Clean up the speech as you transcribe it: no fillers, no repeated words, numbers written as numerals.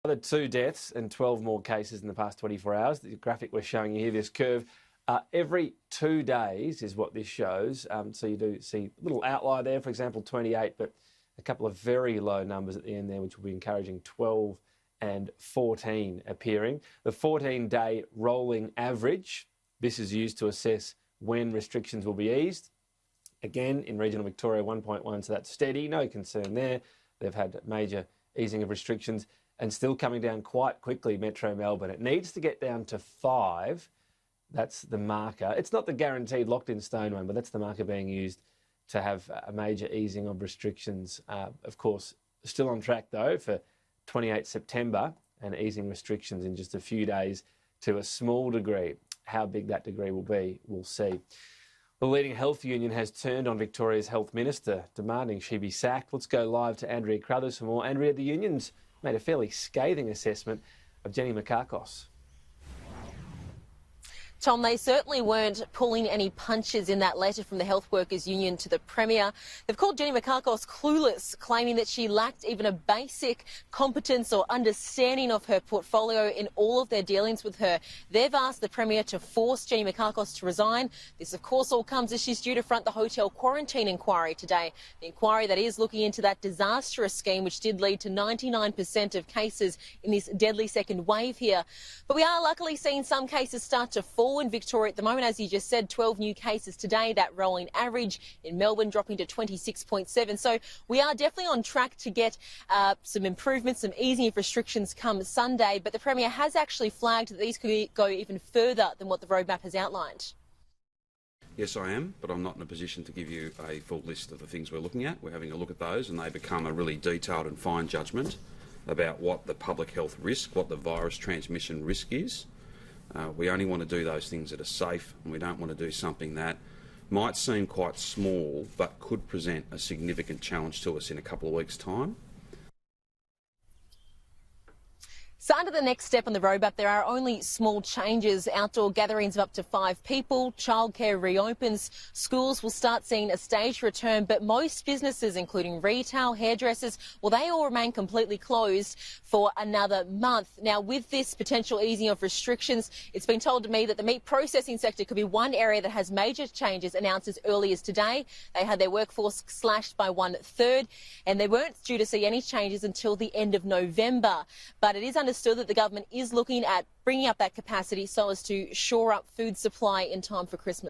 The 2 deaths and 12 more cases in the past 24 hours. The graphic we're showing you here, this curve, every 2 days is what this shows. So you do see a little outlier there, for example, 28, but a couple of very low numbers at the end there, which will be encouraging, 12 and 14 appearing. The 14-day rolling average, this is used to assess when restrictions will be eased. Again, in regional Victoria, 1.1, so that's steady, no concern there. They've had major easing of restrictions and still coming down quite quickly, Metro Melbourne. It needs to get down to 5. That's the marker. It's not the guaranteed locked in stone one, but that's the marker being used to have a major easing of restrictions. Of course, still on track though for 28 September and easing restrictions in just a few days to a small degree. How big that degree will be, we'll see. The leading health union has turned on Victoria's health minister, demanding she be sacked. Let's go live to Andrea Crothers for more. Andrea, the unions made a fairly scathing assessment of Jenny Mikakos. Tom, they certainly weren't pulling any punches in that letter from the Health Workers Union to the Premier. They've called Jenny Mikakos clueless, claiming that she lacked even a basic competence or understanding of her portfolio in all of their dealings with her. They've asked the Premier to force Jenny Mikakos to resign. This, of course, all comes as she's due to front the hotel quarantine inquiry today. The inquiry that is looking into that disastrous scheme which did lead to 99% of cases in this deadly second wave here. But we are luckily seeing some cases start to fall in Victoria at the moment. As you just said, 12 new cases today, that rolling average in Melbourne dropping to 26.7. So we are definitely on track to get some improvements, some easing of restrictions come Sunday. But the Premier has actually flagged that these could go even further than what the roadmap has outlined. Yes, I am, but I'm not in a position to give you a full list of the things we're looking at. We're having a look at those and they become a really detailed and fine judgment about what the public health risk, what the virus transmission risk is. We only want to do those things that are safe, and we don't want to do something that might seem quite small but could present a significant challenge to us in a couple of weeks' time. So under the next step on the roadmap, there are only small changes. Outdoor gatherings of up to 5 people, childcare reopens, schools will start seeing a staged return, but most businesses, including retail, hairdressers, well, they all remain completely closed for another month. Now, with this potential easing of restrictions, it's been told to me that the meat processing sector could be one area that has major changes announced as early as today. They had their workforce slashed by 1/3, and they weren't due to see any changes until the end of November. But it is understood that the government is looking at bringing up that capacity so as to shore up food supply in time for Christmas.